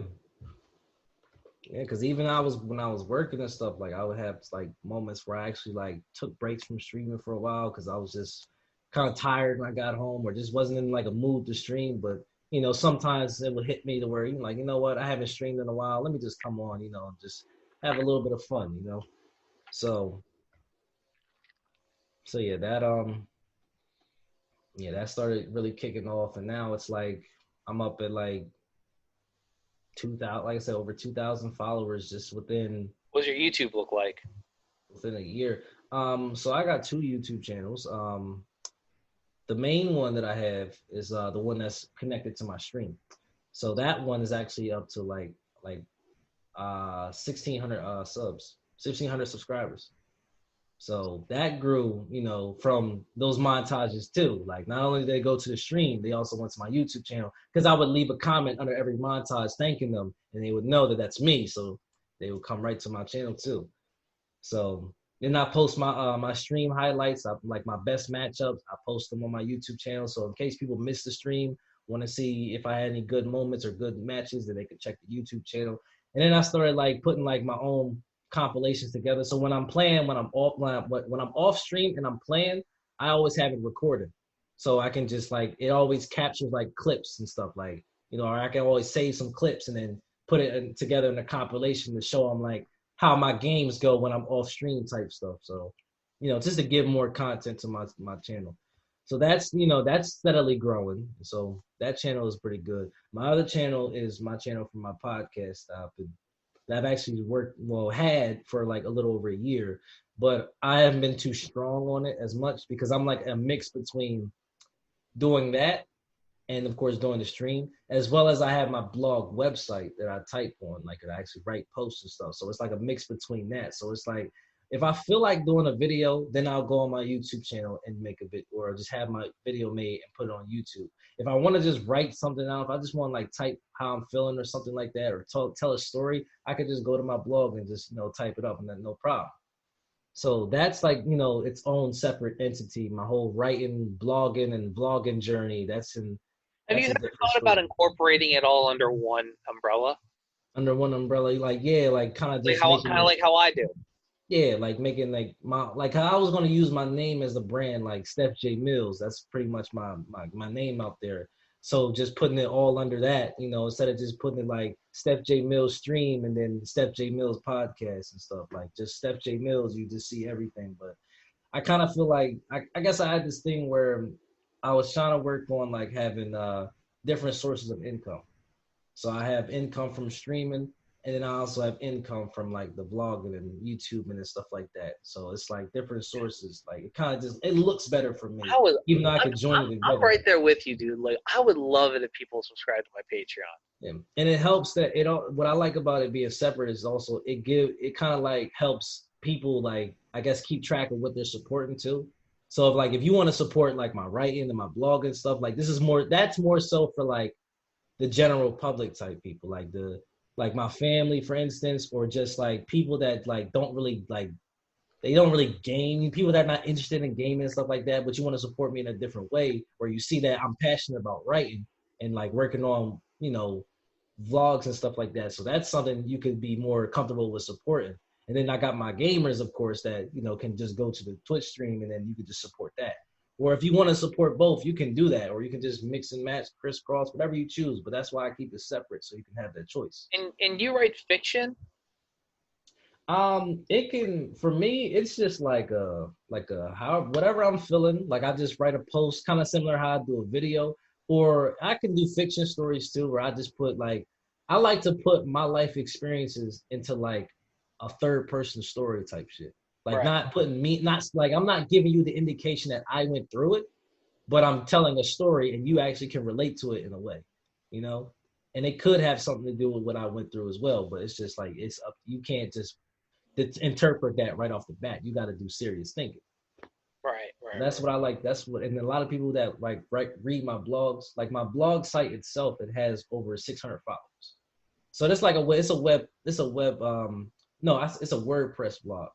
Yeah, because even when I was working and stuff, like I would have like moments where I actually like took breaks from streaming for a while because I was just kind of tired when I got home or just wasn't in like a mood to stream. But sometimes it would hit me to where you're like, you know what, I haven't streamed in a while. Let me just come on, and just have a little bit of fun. So yeah, that started really kicking off, and now it's like I'm up at like 2,000, like I said, over 2,000 followers just within. What does your YouTube look like? Within a year. So I got 2 YouTube channels. The main one that I have is the one that's connected to my stream. So that one is actually up to like 1,600 subs, 1,600 subscribers. So that grew, from those montages too. Like not only did they go to the stream, they also went to my YouTube channel because I would leave a comment under every montage thanking them, and they would know that that's me. So they would come right to my channel too. So then I post my my stream highlights, like my best matchups. I post them on my YouTube channel. So in case people miss the stream, want to see if I had any good moments or good matches, then they could check the YouTube channel. And then I started like putting like my own compilations together. So when I'm playing, when I'm off stream and I'm playing, I always have it recorded. So I can just like, it always captures like clips and stuff like, or I can always save some clips and then put it together in a compilation to show them like how my games go when I'm off stream type stuff. So, just to give more content to my channel. So that's steadily growing. So that channel is pretty good. My other channel is my channel for my podcast that I've actually had for like a little over a year, but I haven't been too strong on it as much because I'm like a mix between doing that and of course doing the stream, as well as I have my blog website that I type on, like I actually write posts and stuff. So it's like a mix between that. So it's like, if I feel like doing a video, then I'll go on my YouTube channel and make a video, or just have my video made and put it on YouTube. If I want to just write something out, if I just want to like type how I'm feeling or something like that, or tell a story, I could just go to my blog and just, type it up and then no problem. So that's like, its own separate entity. My whole writing, blogging and vlogging journey, Have you ever thought about incorporating it all under one umbrella? Under one umbrella, like, yeah, like kind of just like how I do. Yeah, like making like how I was gonna use my name as a brand, like Steph J Millz. That's pretty much my name out there. So just putting it all under that, instead of just putting it like Steph J Millz stream and then Steph J Millz podcast and stuff, like just Steph J Millz, you just see everything. But I kind of feel like I guess I had this thing where I was trying to work on like having different sources of income. So I have income from streaming, and then I also have income from like the vlogging and YouTube and stuff like that. So it's like different sources. Like it kind of it looks better for me. Even though I could join it. I'm right there with you, dude. Like I would love it if people subscribe to my Patreon. Yeah. And it helps that what I like about it being separate is also it kind of like helps people like, I guess, keep track of what they're supporting too. So if you want to support like my writing and my blog and stuff, like that's more so for like the general public type people, like my family, for instance, or just like people that like don't really game, people that are not interested in gaming and stuff like that, but you want to support me in a different way, where you see that I'm passionate about writing and like working on, vlogs and stuff like that. So that's something you could be more comfortable with supporting. And then I got my gamers, of course, that, can just go to the Twitch stream and then you could just support that. Or if you want to support both, you can do that, or you can just mix and match, crisscross, whatever you choose. But that's why I keep it separate, so you can have that choice. And you write fiction? It can, for me, it's just like whatever I'm feeling. Like I just write a post, kind of similar how I do a video, or I can do fiction stories too, where I just put I like to put my life experiences into like a third person story type shit. Like not putting I'm not giving you the indication that I went through it, but I'm telling a story and you actually can relate to it in a way, and it could have something to do with what I went through as well. But it's just like, it's up. You can't just interpret that right off the bat. You got to do serious thinking. Right. That's what I like. And a lot of people that read my blogs, like my blog site itself, it has over 600 followers. So that's like it's a WordPress blog.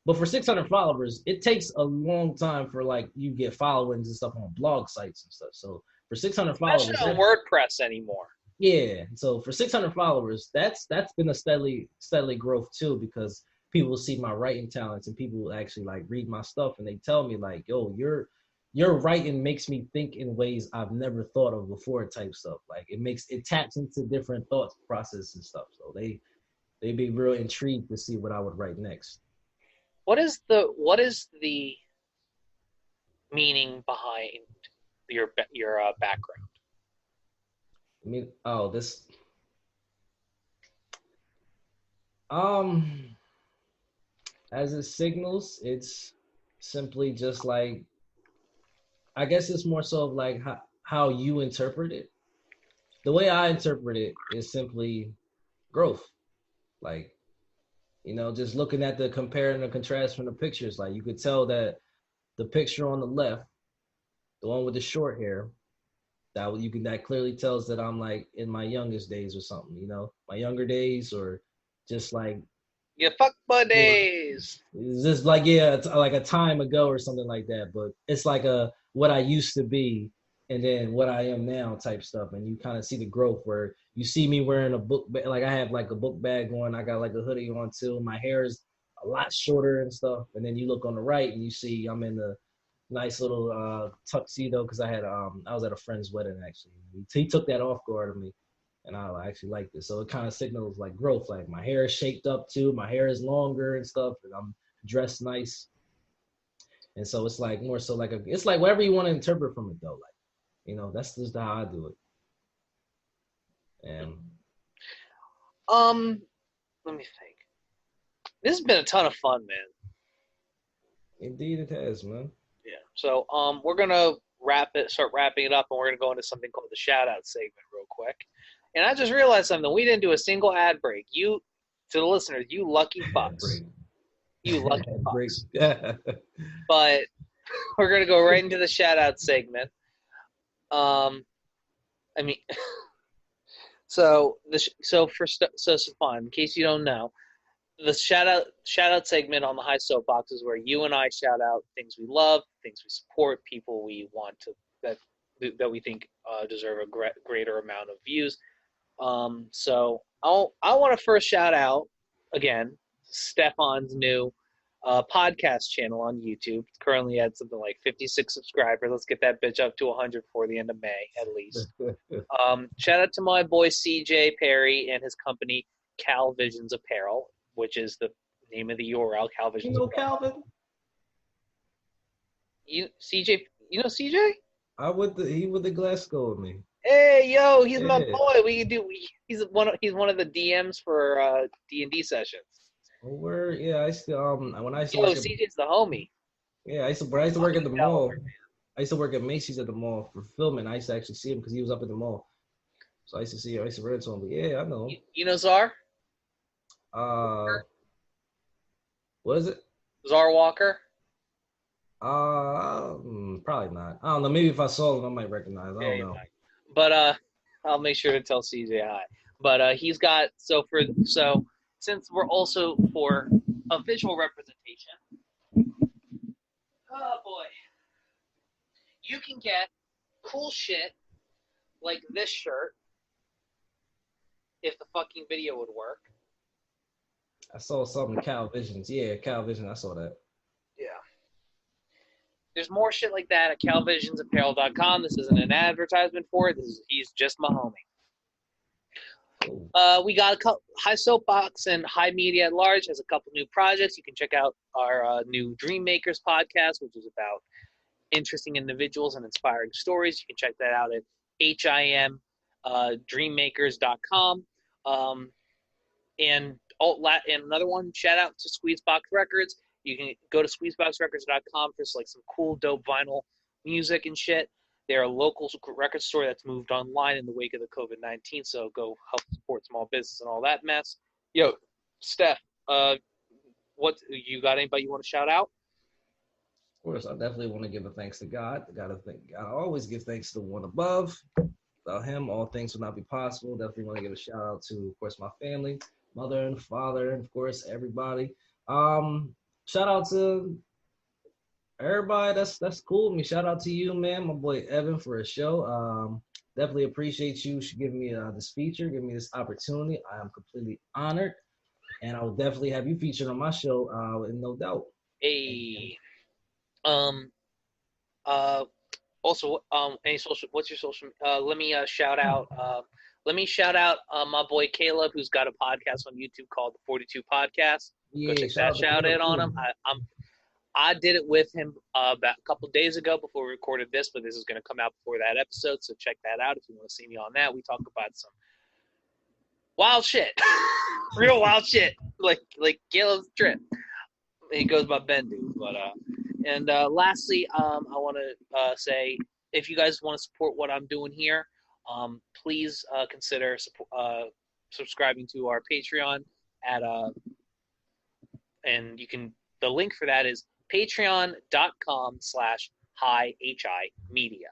But for 600 followers, it takes a long time for like you get followings and stuff on blog sites and stuff. So for 600 followers, not WordPress anymore. Yeah. So for 600 followers, that's been a steadily growth too, because people see my writing talents and people actually like read my stuff and they tell me like, yo, your writing makes me think in ways I've never thought of before type stuff. Like it taps into different thought process and stuff. So they be real intrigued to see what I would write next. What is the meaning behind your background? I mean, this as it signals, it's simply just like, I guess it's more so of like how you interpret it. The way I interpret it is simply growth. Like, just looking at the compare and the contrast from the pictures, like you could tell that the picture on the left, the one with the short hair, that clearly tells that I'm like in my youngest days or something, my younger days, or just like Your fuck buddies. it's just like, yeah, it's like a time ago or something like that. But it's like what I used to be and then what I am now type stuff. And you kind of see the growth where you see me wearing a book, like I have like a book bag on. I got like a hoodie on too. My hair is a lot shorter and stuff. And then you look on the right and you see I'm in the nice little tuxedo because I was at a friend's wedding actually. He took that off guard of me. And I actually like this. So it kind of signals like growth. Like my hair is shaped up too. My hair is longer and stuff. And I'm dressed nice. And so it's like more so like it's like whatever you want to interpret from it though. Like, that's just how I do it. And let me think. This has been a ton of fun, man. Indeed it has, man. Yeah. So we're gonna start wrapping it up, and we're gonna go into something called the shout out segment real quick. And I just realized something. We didn't do a single ad break. To the listeners, you lucky fucks. You lucky fucks. But we're going to go right into the shout-out segment. So Stephon, in case you don't know, the shout-out segment on the High Soapbox is where you and I shout out things we love, things we support, people we want to that we think deserve a greater amount of views. So I want to first shout out again Stephon's new podcast channel on YouTube. It's currently at something like 56 subscribers. Let's get that bitch up to 100 before the end of May at least. Shout out to my boy CJ Perry and his company Cal Visions Apparel, which is the name of the URL. Cal Visions. Calvin? You know CJ? He with the Glasgow with me. Hey, yo, he's my boy. He's one of the DMs for D&D sessions. Oh, word. Yeah, I used to when I used to work CJ's the homie. Yeah, I used to work at the mall. I used to work at Macy's at the mall for filming. I used to actually see him because he was up at the mall. So I used to see him. I used to run into him. But yeah, I know him. You know Czar? What is it? Czar Walker? Probably not. I don't know. Maybe if I saw him, I might recognize. I don't know. But I'll make sure to tell CJ hi. But he's got since we're also for a visual representation. Oh boy, you can get cool shit like this shirt if the fucking video would work. I saw something Cal Visions. Yeah, Cal Vision. I saw that. Yeah. There's more shit like that at calvisionsapparel.com. This isn't an advertisement for it. He's just my homie. We got High Soapbox and High Media at Large has a couple new projects. You can check out our new Dream Makers podcast, which is about interesting individuals and inspiring stories. You can check that out at HIMedreammakers.com. And another one, shout out to Squeezebox Records. You can go to squeezeboxrecords.com for like some cool, dope vinyl music and shit. They're a local record store that's moved online in the wake of the COVID-19, so go help support small business and all that mess. Yo, Steph, what you got? Anybody you want to shout out? Of course, I definitely want to give a thanks to God. I always give thanks to the one above. Without him, all things would not be possible. Definitely want to give a shout out to, of course, my family, mother and father, and of course everybody. Shout out to everybody that's cool with me. Shout out to you, man, my boy Evan for a show. definitely appreciate you giving me this feature, giving me this opportunity. I am completely honored, and I will definitely have you featured on my show, and no doubt. Hey, also, any social? What's your social? Let me shout out. Let me shout out my boy Caleb, who's got a podcast on YouTube called the 42 Podcast. Go Yeah, check that shout out on him. I did it with him about a couple days ago before we recorded this, but this is going to come out before that episode, so check that out if you want to see me on that. We talk about some wild shit, real wild shit, like Caleb's trip. He goes by Bendu, but and lastly, I want to say if you guys want to support what I'm doing here, please consider subscribing to our Patreon at and you can. The link for that is patreon.com/HIMedia.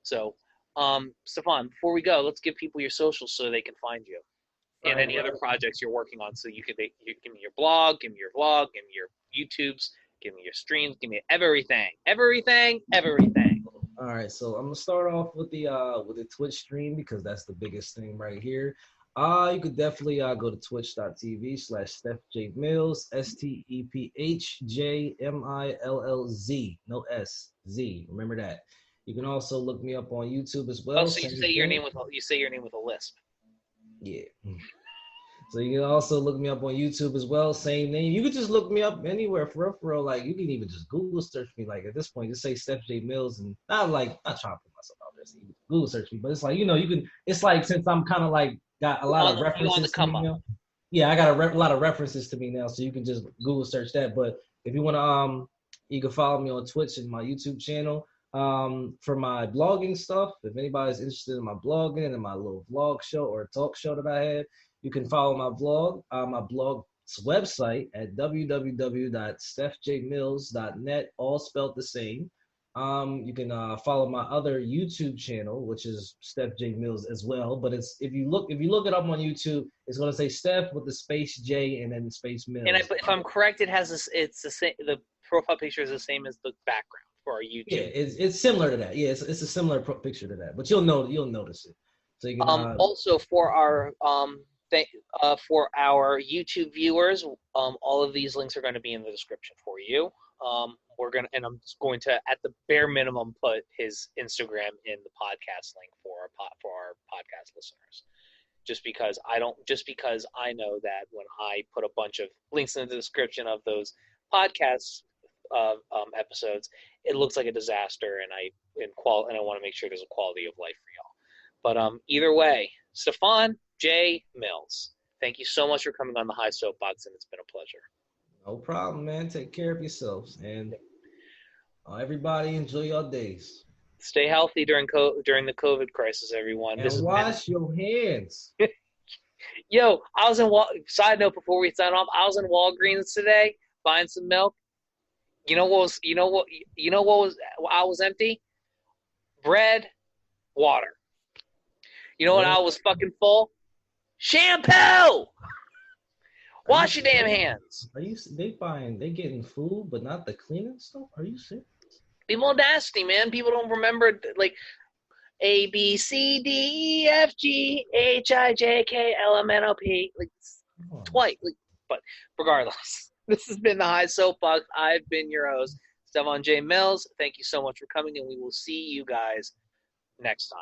So, Stephon, before we go, let's give people your socials so they can find you and any other projects you're working on. So you give me your blog, give me your vlog, give me your YouTubes, give me your streams, give me everything. All right, so I'm gonna start off with the Twitch stream because that's the biggest thing right here. You could definitely go to twitch.tv/StephJMillz, StephJMillz, no S, Z. Remember that. You can also look me up on YouTube as well. Oh, so you say your name with a lisp. Yeah. So you can also look me up on YouTube as well. Same name. You could just look me up anywhere for real. Like you can even just Google search me. Like at this point, just say Steph J Millz and not trying to put myself out there. So you can Google search me, but it's like you can. It's like since I'm kind of like got a lot of references to me now. Yeah, I got a lot of references to me now, so you can just Google search that. But if you want to, you can follow me on Twitch and my YouTube channel. For my blogging stuff, if anybody's interested in my blogging and my little vlog show or talk show that I had, you can follow my blog's website at www.stephjmillz.net, all spelled the same. You can follow my other YouTube channel, which is Steph J Millz as well. But it's if you look it up on YouTube, it's gonna say Steph with the space J and then space Millz. And if I'm correct, it has this. It's the same. The profile picture is the same as the background for our YouTube. Yeah, it's similar to that. Yeah, it's a similar picture to that. But you'll notice it. So you can also for our YouTube viewers, all of these links are going to be in the description for you. I'm just going to, at the bare minimum, put his Instagram in the podcast link for our podcast listeners. Just because I know that when I put a bunch of links in the description of those podcasts episodes, it looks like a disaster, and I want to make sure there's a quality of life for y'all. But either way, Stephon J. Millz, thank you so much for coming on the High Soapbox, and it's been a pleasure. No problem, man. Take care of yourselves, and everybody enjoy your days. Stay healthy during the COVID crisis, everyone. And wash your hands. Yo, I was in side note before we sign off. I was in Walgreens today buying some milk. You know what was empty? Bread, water. You know what I was fucking full? Shampoo! Wash your damn hands. They getting food, but not the cleaning stuff? Are you serious? People are nasty, man. People don't remember, like, A, B, C, D, E, F, G, H, I, J, K, L, M, N, O, P. Like, twice. Like, but regardless, this has been the High Soapbox. I've been your host, Stephon J. Millz. Thank you so much for coming, and we will see you guys next time.